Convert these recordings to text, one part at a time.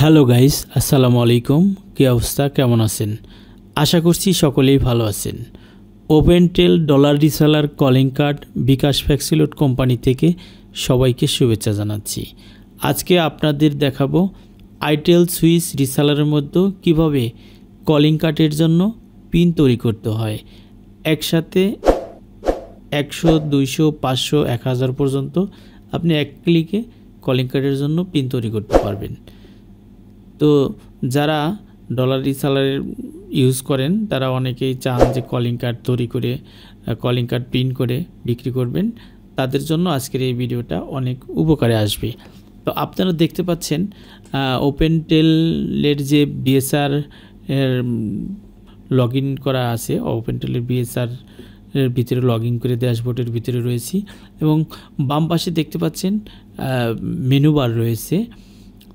Hello guys, আসসালামু আলাইকুম। কি অবস্থা, কেমন আছেন? আশা করছি সকলেই ভালো আছেন। ওপেনটেল ডলার রিসেলার কলিং কার্ড বিকাশ ফ্যাক্সিলোড কোম্পানি থেকে সবাইকে শুভেচ্ছা জানাচ্ছি। আজকে আপনাদের দেখাবো আইটেল সুইচ রিসেলারের মধ্যে কিভাবে কলিং কার্ডের জন্য পিন তৈরি করতে হয়। একসাথে 100, 200, 500, 1000 পর্যন্ত আপনি এক ক্লিকে কলিং কার্ডের জন্য পিন তৈরি করতে পারবেন। তো যারা ডলার রিসেলার ইউজ করেন তারা অনেকেই চান যে কলিং কার্ড তৈরি করে কলিং কার্ড প্রিন্ট করে বিক্রি করবেন। তাদের জন্য আজকের এই ভিডিওটা অনেক উপকারে আসবে। তো আপনারা দেখতে পাচ্ছেন ওপেনটেলের যে বিএসআর এর লগ ইন করা আছে, ওপেনটেলের বিএসআর এর ভিতরে লগ ইন করে ড্যাশবোর্ডের ভিতরে রয়েছি এবং বাম পাশে দেখতে পাচ্ছেন মেনু বার রয়েছে।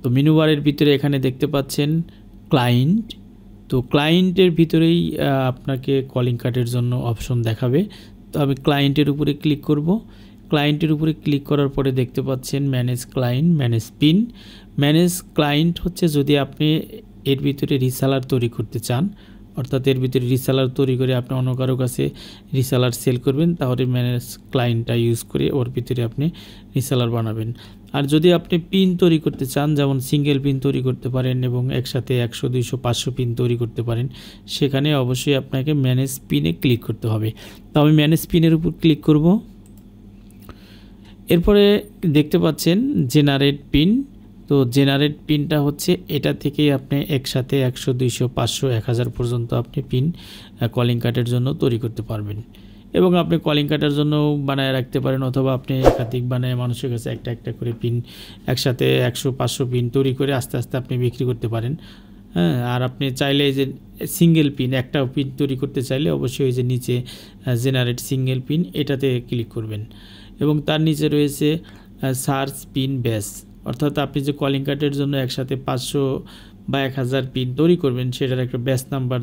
তো মেনু বারের ভিতরে এখানে দেখতে পাচ্ছেন ক্লায়েন্ট। তো ক্লায়েন্টের ভিতরেই আপনাকে কলিং কার্ডের জন্য অপশন দেখাবে। তো আমি ক্লায়েন্টের উপরে ক্লিক করব। ক্লায়েন্টের উপরে ক্লিক করার পরে দেখতে পাচ্ছেন manage client, manage pin. Manage client হচ্ছে যদি আপনি এর ভিতরে রিসেলার তৈরি করতে চান, অর্থাৎ এর ভিতরে রিসেলার তৈরি করে আপনি অন্য কারো কাছে রিসেলার সেল করবেন, তাহলে ম্যানেজ ক্লায়েন্টটা ইউজ করে ওর ভিতরে আপনি রিসেলার বানাবেন। আর যদি আপনি পিন তৈরি করতে চান, যেমন সিঙ্গেল পিন তৈরি করতে পারেন এবং একসাথে 100, 200, 500 পিন তৈরি করতে পারেন, সেখানে অবশ্যই আপনাকে ম্যানেজ পিনে ক্লিক করতে হবে। তো আমি ম্যানেজ পিনের উপর ক্লিক করব। এরপরে দেখতে পাচ্ছেন জেনারেট পিন। তো জেনারেট পিনটা হচ্ছে এটা থেকেই আপনি একসাথে 100, 200, 500, 1000 পর্যন্ত আপনি পিন কলিং কার্ডের জন্য তৈরি করতে পারবেন। এবং আপনি কলিং কার্ডের জন্য বানায় রাখতে পারেন, অথবা আপনি একাধিক বানায় মানুষের কাছে একটা একটা করে পিন একসাথে 100, 500 পিন তৈরি করে আস্তে আস্তে আপনি বিক্রি করতে পারেন। হ্যাঁ, আর আপনি চাইলে যে সিঙ্গেল পিন একটা পিন তৈরি করতে চাইলে অবশ্যই ওই যে নিচে জেনারেট সিঙ্গেল পিন এটাতে ক্লিক করবেন এবং তার নিচে রয়েছে সার্চ পিন বেস, অর্থাৎ আপনি যে কলিং কার্ডের জন্য একসাথে 500 বা 1000 পিন তৈরি করবেন সেটার একটা ব্যাচ নাম্বার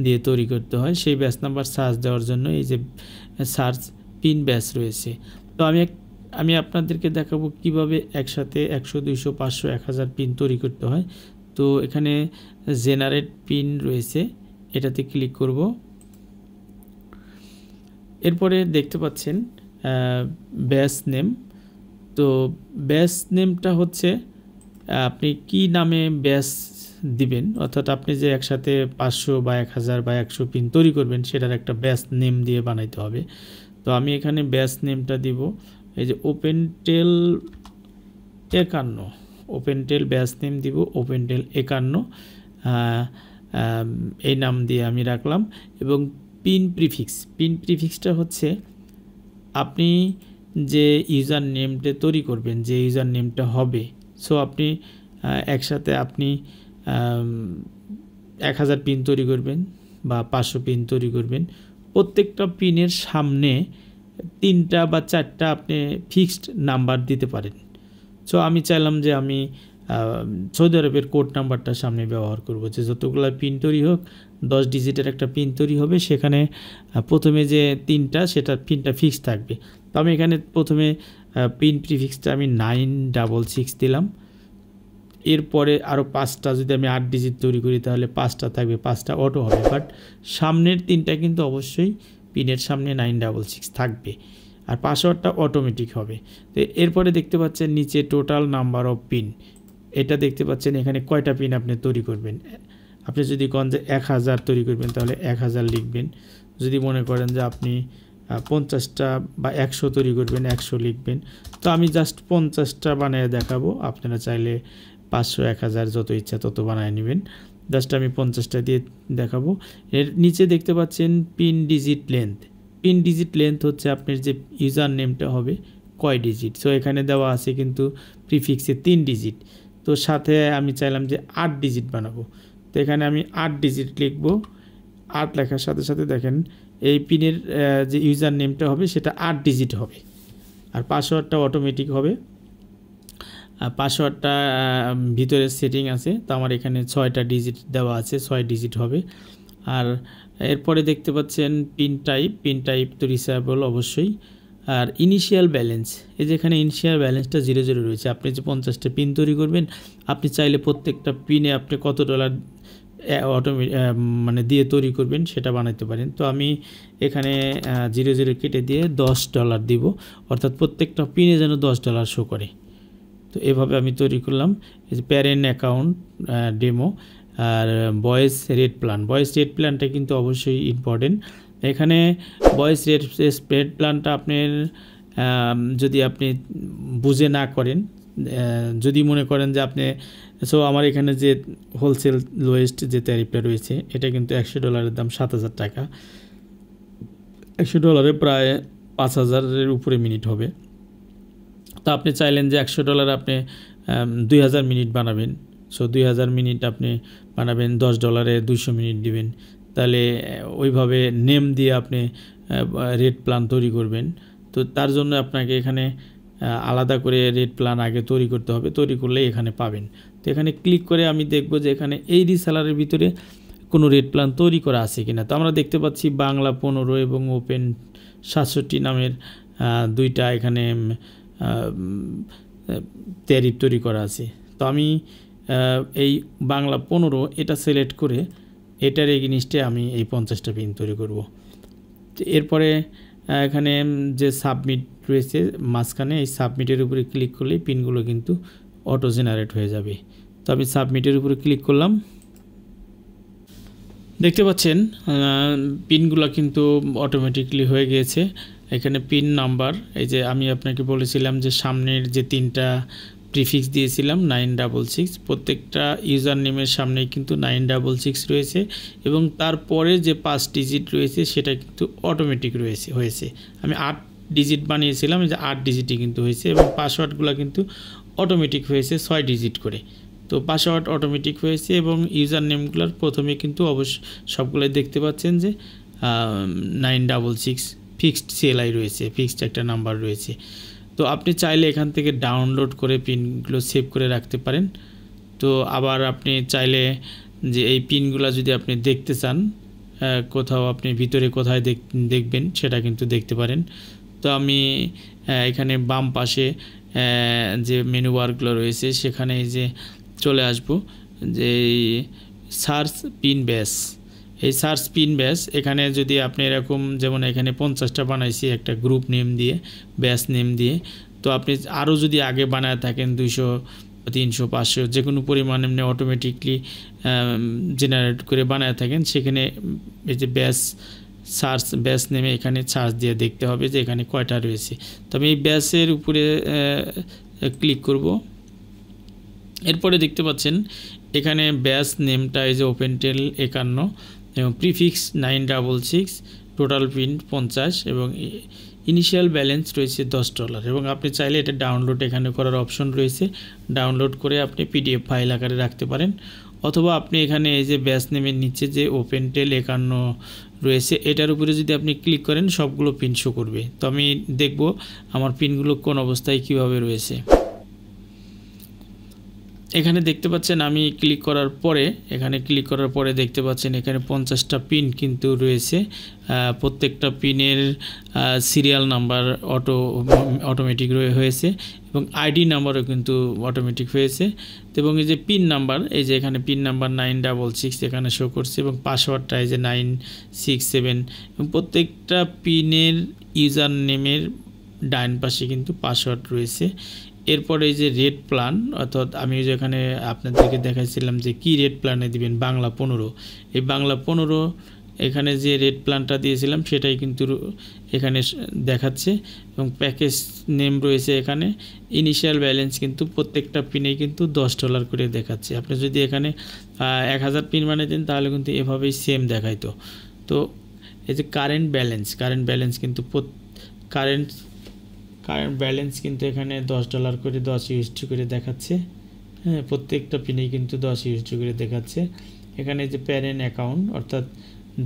দিয়ে তৈরি করতে হয়। সেই ব্যাচ নাম্বার সার্চ দেওয়ার জন্য এই যে সার্চ পিন ব্যাচ রয়েছে। তো আমি আপনাদেরকে দেখাবো কিভাবে একসাথে 100, 200, 500, 1000 পিন তৈরি করতে হয়। তো এখানে জেনারেট পিন রয়েছে, এটাতে ক্লিক করব। এরপরে দেখতে পাচ্ছেন ব্যাচ নেম। তো ব্যাচ নেমটা হচ্ছে আপনি কি নামে ব্যাচ দিবেন, অর্থাৎ আপনি যে একসাথে 500 বা 1000 বা 100 পিন তৈরি করবেন সেটার একটা ব্যাচ নেম দিয়ে বানাইতে হবে। তো আমি এখানে ব্যাচ নেমটা দিব এই যে ওপেনটেল 51, ওপেনটেল ব্যাচ নেম দিব ওপেনটেল 51, এই নাম দিয়ে আমি রাখলাম। এবং পিন প্রিফিক্সটা হচ্ছে আপনি যে ইউজার নেমটা তৈরি করবেন, যে ইউজার নেমটা হবে, সো আপনি একসাথে আপনি 1000 পিন তৈরি করবেন বা 500 পিন তৈরি করবেন, প্রত্যেকটা পিনের সামনে 3টা বা 4টা আপনি ফিক্সড নাম্বার দিতে পারেন। সো আমি চাইলাম যে আমি সৌদি আরবের কোড নাম্বারটা সামনে ব্যবহার করব, যে যতগুলো পিন তৈরি হোক 10 ডিজিটের একটা পিন তৈরি হবে, সেখানে প্রথমে যে 3টা সেটা পিনটা ফিক্সড থাকবে। তো আমি এখানে প্রথমে পিন প্রিফিক্সটা আমি 966 দিলাম। এরপরে আরও 5টা যদি আমি 8 ডিজিট তৈরি করি তাহলে 5টা থাকবে, 5টা অটো হবে, বাট সামনের 3টা কিন্তু অবশ্যই পিনের সামনে 966 থাকবে, আর পাসওয়ার্ডটা অটোমেটিক হবে। তো এরপরে দেখতে পাচ্ছেন নিচে টোটাল নাম্বার অফ পিন, এটা দেখতে পাচ্ছেন এখানে কয়টা পিন আপনি তৈরি করবেন। আপনি যদি কোন যে 1000 তৈরি করবেন তাহলে 1000 লিখবেন। যদি মনে করেন যে আপনি 50টা বা 100 তৈরি করবেন 100 লিখবেন। তো আমি জাস্ট 50টা বানিয়ে দেখাবো, আপনারা চাইলে 500, 1000 যত ইচ্ছা তত বানিয়ে নেবেন। জাস্ট আমি 50টা দিয়ে দেখাবো। এর নিচে দেখতে পাচ্ছেন pin digit length. Pin digit length হচ্ছে আপনার যে ইউজার নেমটা হবে কয় ডিজিট। সো এখানে দেওয়া আছে কিন্তু প্রিফিক্সে 3 ডিজিট, তো সাথে আমি চাইলাম যে 8 ডিজিট বানাবো। তো এখানে আমি 8 ডিজিট লিখব। 8 লেখার সাথে সাথে দেখেন এই পিনের যে ইউজার নেমটা হবে সেটা 8 ডিজিট হবে, আর পাসওয়ার্ডটা অটোমেটিক হবে। পাসওয়ার্ডটা ভিতরে সেটিং আছে, তো আমার এখানে 6টা ডিজিট দেওয়া আছে, 6 ডিজিট হবে। আর এরপরে দেখতে পাচ্ছেন পিন টাইপ তো রিসেবল অবশ্যই। আর ইনিশিয়াল ব্যালেন্স, এই যে এখানে ইনিশিয়াল ব্যালেন্সটা 0 রয়েছে। আপনি যে 50টা পিন তৈরি করবেন, আপনি চাইলে প্রত্যেকটা পিনে আপনি কত ডলার মানে দিয়ে তৈরি করবেন সেটা বানাতে পারেন। তো আমি এখানে 0 কেটে দিয়ে $10 দিব, অর্থাৎ প্রত্যেকটা পিনে যেন $10 শো করে। তো এভাবে আমি তৈরি করলাম। এই যে প্যারেন্ট অ্যাকাউন্ট ডেমো আর voice rate plan. Voice rate প্ল্যানটা কিন্তু অবশ্যই ইম্পর্টেন্ট। এখানে ভয়েস রেট প্ল্যানটা আপনার যদি আপনি বুঝে না করেন, যদি মনে করেন যে আপনি আমার এখানে যে হোলসেল লোয়েস্ট যে ট্যারিফটা রয়েছে এটা কিন্তু $100 দাম $7,000 টাকা। $100 প্রায় 5,000-এর উপরে মিনিট হবে। তো আপনি চাইলেন যে $100 আপনি 2,000 মিনিট বানাবেন। 2,000 মিনিট আপনি বানাবেন, $10 200 মিনিট দিবেন। তাহলে ওইভাবে নেম দিয়ে আপনি রেট প্ল্যান তৈরি করবেন। তো তার জন্য আপনাকে এখানে আলাদা করে রেট প্ল্যান আগে তৈরি করতে হবে, তৈরি করলে এখানে পাবেন। তো এখানে ক্লিক করে আমি দেখব যে এখানে এই রিসেলারের ভিতরে কোনো রেট প্ল্যান তৈরি করা আছে কিনা। তো আমরা দেখতে পাচ্ছি বাংলা 15 এবং ওপেন 67 নামের দুইটা এখানে ট্যারিফ তৈরি করা আছে। তো আমি এই বাংলা 15 এটা সিলেক্ট করে এটার এগেইনস্টে আমি এই 50টা পিন তৈরি করব। তো এরপরে এখানে যে সাবমিট রয়েছে মাঝখানে, এই সাবমিটের উপরে ক্লিক করলে পিনগুলো কিন্তু অটো জেনারেট হয়ে যাবে। তো আমি সাবমিটের উপরে ক্লিক করলাম। দেখতে পাচ্ছেন পিনগুলো কিন্তু অটোমেটিকলি হয়ে গিয়েছে। এখানে পিন নাম্বার, এই যে আমি আপনাকে বলেছিলাম যে সামনের যে 3টা প্রিফিক্স দিয়েছিলাম 966, প্রত্যেকটা ইউজার নেমের সামনে কিন্তু 966 রয়েছে এবং তারপরে যে 5 ডিজিট রয়েছে সেটা কিন্তু অটোমেটিক হয়েছে। আমি 8 ডিজিট বানিয়েছিলাম, এই যে 8 ডিজিটই কিন্তু হয়েছে এবং পাসওয়ার্ডগুলো কিন্তু অটোমেটিক হয়েছে 6 ডিজিট করে। তো পাসওয়ার্ড অটোমেটিক হয়েছে এবং ইউজার নেমগুলোর প্রথমে কিন্তু অবশ্যই সবগুলোই দেখতে পাচ্ছেন যে 966 ফিক্সড CLI রয়েছে, ফিক্সড একটা নাম্বার রয়েছে। তো আপনি চাইলে এখান থেকে ডাউনলোড করে পিনগুলো সেভ করে রাখতে পারেন। তো আবার আপনি চাইলে যে এই পিনগুলো যদি আপনি দেখতে চান কোথাও আপনি ভিতরে কোথায় দেখবেন সেটা কিন্তু দেখতে পারেন। তো আমি এখানে বাম পাশে যে মেনু বারগুলো রয়েছে সেখানে এই যে চলে আসব যে সার্চ পিন ব্যাস, এই সার্চ পিন ব্যাস এখানে যদি আপনি এরকম যেমন এখানে 50টা বানাইছি একটা গ্রুপ নেম দিয়ে, ব্যাস নেম দিয়ে। তো আপনি আরও যদি আগে বানায় থাকেন 200, 300, 500 যে কোনো পরিমাণ এমনি অটোমেটিকলি জেনারেট করে বানায় থাকেন, সেখানে এই যে ব্যাস সার্চ ব্যাস নেমে এখানে সার্চ দিয়ে দেখতে হবে যে এখানে কয়টা রয়েছে। তো আমি এই ব্যাসের উপরে ক্লিক করব। এরপরে দেখতে পাচ্ছেন এখানে ব্যাস নেমটা এই যে ওপেনটেল 51 এবং প্রিফিক্স 966, টোটাল পিন 50 এবং ইনিশিয়াল ব্যালেন্স রয়েছে $10 এবং আপনি চাইলে এটা ডাউনলোড এখানে করার অপশন রয়েছে, ডাউনলোড করে আপনি PDF ফাইল আকারে রাখতে পারেন। অথবা আপনি এখানে এই যে ব্যাস নেমের নিচে যে ওপেনটেল 51 রয়েছে এটার উপরে যদি আপনি ক্লিক করেন সবগুলো পিন শো করবে। তো আমি দেখব আমার পিনগুলো কোন অবস্থায় কিভাবে রয়েছে। এখানে দেখতে পাচ্ছেন আমি ক্লিক করার পরে, এখানে ক্লিক করার পরে দেখতে পাচ্ছেন এখানে 50টা পিন কিন্তু রয়েছে। প্রত্যেকটা পিনের সিরিয়াল নাম্বার অটোমেটিক হয়েছে এবং আইডি নাম্বারও কিন্তু অটোমেটিক হয়েছে। এবং এই যে পিন নাম্বার, এই যে এখানে পিন নাম্বার 966 এখানে শো করছে এবং পাসওয়ার্ডটা এই যে 967 এবং প্রত্যেকটা পিনের ইউজার নেমের ডান পাশে কিন্তু পাসওয়ার্ড রয়েছে। এরপরে এই যে রেট প্ল্যান, অর্থাৎ আমি যেখানে আপনাদেরকে দেখাইছিলাম যে কি রেট প্ল্যানে দিবেন বাংলা 15, এই বাংলা 15 এখানে যে রেট প্ল্যানটা দিয়েছিলাম সেটাই কিন্তু এখানে দেখাচ্ছে এবং প্যাকেজ নেম রয়েছে এখানে। ইনিশিয়াল ব্যালেন্স কিন্তু প্রত্যেকটা পিনেই কিন্তু $10 করে দেখাচ্ছে। আপনি যদি এখানে 1000 পিন বানিয়ে দেন তাহলে কিন্তু এভাবেই সেম দেখাইতো। তো এই যে কারেন্ট ব্যালেন্স কিন্তু কারেন্ট ব্যালেন্স কিন্তু এখানে $10 করে 10 USD করে দেখাচ্ছে। হ্যাঁ, প্রত্যেকটা পিনেই কিন্তু 10 USD করে দেখাচ্ছে। এখানে যে প্যারেন্ট অ্যাকাউন্ট, অর্থাৎ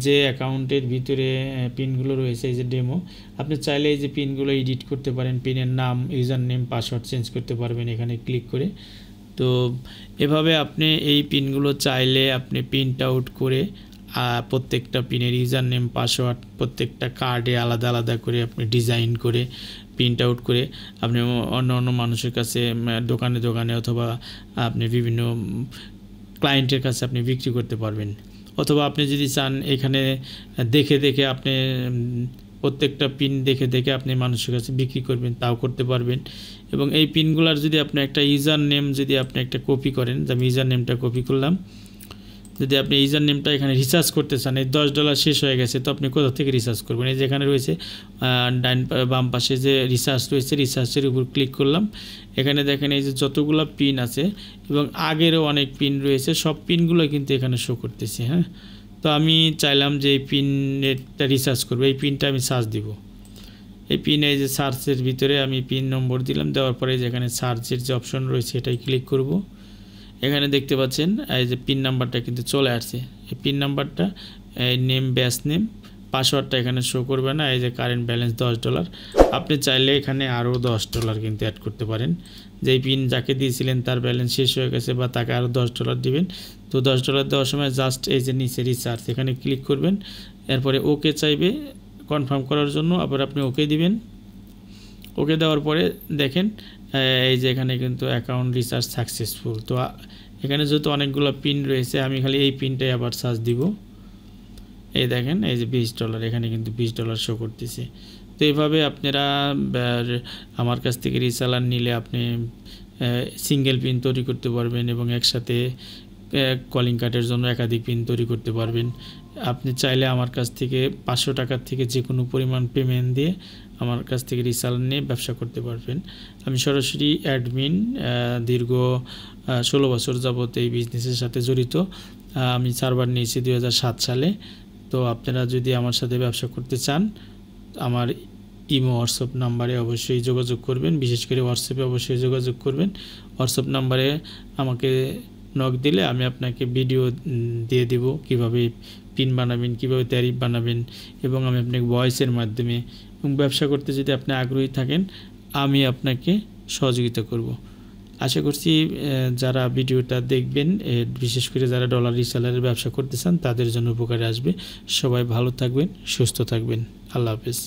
যে অ্যাকাউন্টের ভিতরে পিনগুলো রয়েছে এই যে ডেমো, আপনি চাইলে এই যে পিনগুলো এডিট করতে পারেন, পিনের নাম, ইউজার নেম, পাসওয়ার্ড চেঞ্জ করতে পারবেন এখানে ক্লিক করে। তো এভাবে আপনি এই পিনগুলো চাইলে আপনি প্রিন্ট আউট করে প্রত্যেকটা পিনের ইউজার নেম পাসওয়ার্ড প্রত্যেকটা কার্ডে আলাদা আলাদা করে আপনি ডিজাইন করে প্রিন্ট আউট করে আপনি অন্য মানুষের কাছে দোকানে দোকানে অথবা আপনি বিভিন্ন ক্লায়েন্টের কাছে আপনি বিক্রি করতে পারবেন। অথবা আপনি যদি চান এখানে দেখে দেখে আপনি প্রত্যেকটা পিন দেখে দেখে আপনি মানুষের কাছে বিক্রি করবেন, তাও করতে পারবেন। এবং এই পিনগুলার যদি আপনি একটা ইউজার নেম যদি আপনি একটা কপি করেন, আমি ইউজার নেমটা কপি করলাম, যদি আপনি ইউজার নেমটা এখানে রিসার্চ করতে চান, এই $10 শেষ হয়ে গেছে, তো আপনি কোথা থেকে রিসার্চ করবেন? এই যেখানে রয়েছে বাম পাশে যে রিসার্চ রয়েছে, রিসার্চের উপর ক্লিক করলাম। এখানে দেখেন এই যে যতগুলো পিন আছে এবং আগেরও অনেক পিন রয়েছে, সব পিনগুলো কিন্তু এখানে শো করতেছে। হ্যাঁ, তো আমি চাইলাম যে এই পিনটা রিসার্চ করবো, এই পিনটা আমি সার্চ দিব। এই পিনে এই যে সার্চের ভিতরে আমি পিন নম্বর দিলাম, দেওয়ার পরে যেখানে সার্চের যে অপশন রয়েছে এটাই ক্লিক করব। এখানে দেখতে পাচ্ছেন এই যে পিন নাম্বারটা কিন্তু চলে আসছে। এই পিন নাম্বারটা এই নেম ব্যাচ নেম, পাসওয়ার্ডটা এখানে শো করবে না। এই যে কারেন্ট ব্যালেন্স $10, আপনি চাইলে এখানে আরও $10 কিন্তু অ্যাড করতে পারেন। যেই পিন যাকে দিয়েছিলেন তার ব্যালেন্স শেষ হয়ে গেছে বা তাকে আরও $10 দিবেন, তো $10 দেওয়ার সময় জাস্ট এই যে নিচে রিসার্চ এখানে ক্লিক করবেন। এরপরে ওকে চাইবে কনফার্ম করার জন্য, আবার আপনি ওকে দিবেন। ওকে দেওয়ার পরে দেখেন এই যে এখানে কিন্তু অ্যাকাউন্ট রিসার্চ সাকসেসফুল। তো এখানে যেহেতু অনেকগুলো পিন রয়েছে, আমি খালি এই পিনটাই আবার সার্চ দিব। এই দেখেন এই যে $20, এখানে কিন্তু $20 শো করতেছে। তো এইভাবে আপনারা আমার কাছ থেকে রিসেলার নিলে আপনি সিঙ্গেল পিন তৈরি করতে পারবেন এবং একসাথে কলিং কার্ডের জন্য একাধিক পিন তৈরি করতে পারবেন। আপনি চাইলে আমার কাছ থেকে $500 থেকে যে কোনো পরিমাণ পেমেন্ট দিয়ে আমার কাছ থেকে রিসেলার নিয়ে ব্যবসা করতে পারবেন। আমি সরাসরি অ্যাডমিন, দীর্ঘ 16 বছর যাবত এই বিজনেসের সাথে জড়িত। আমি সার্ভার নিয়েছি 2007 সালে। তো আপনারা যদি আমার সাথে ব্যবসা করতে চান, আমার ইমো হোয়াটসঅ্যাপ নাম্বারে অবশ্যই যোগাযোগ করবেন। বিশেষ করে হোয়াটসঅ্যাপে অবশ্যই যোগাযোগ করবেন। হোয়াটসঅ্যাপ নাম্বারে আমাকে নক দিলে আমি আপনাকে ভিডিও দিয়ে দেব কিভাবে পিন বানাবেন, কিভাবে ট্যারিফ বানাবেন, এবং আমি আপনাকে ভয়েসের মাধ্যমে, এবং ব্যবসা করতে যদি আপনি আগ্রহী থাকেন আমি আপনাকে সহযোগিতা করব। আশা করছি যারা ভিডিওটা দেখবেন, বিশেষ করে যারা ডলার রিসেলারের ব্যবসা করতে চান তাদের জন্য উপকারে আসবে। সবাই ভালো থাকবেন, সুস্থ থাকবেন। আল্লাহ হাফেজ।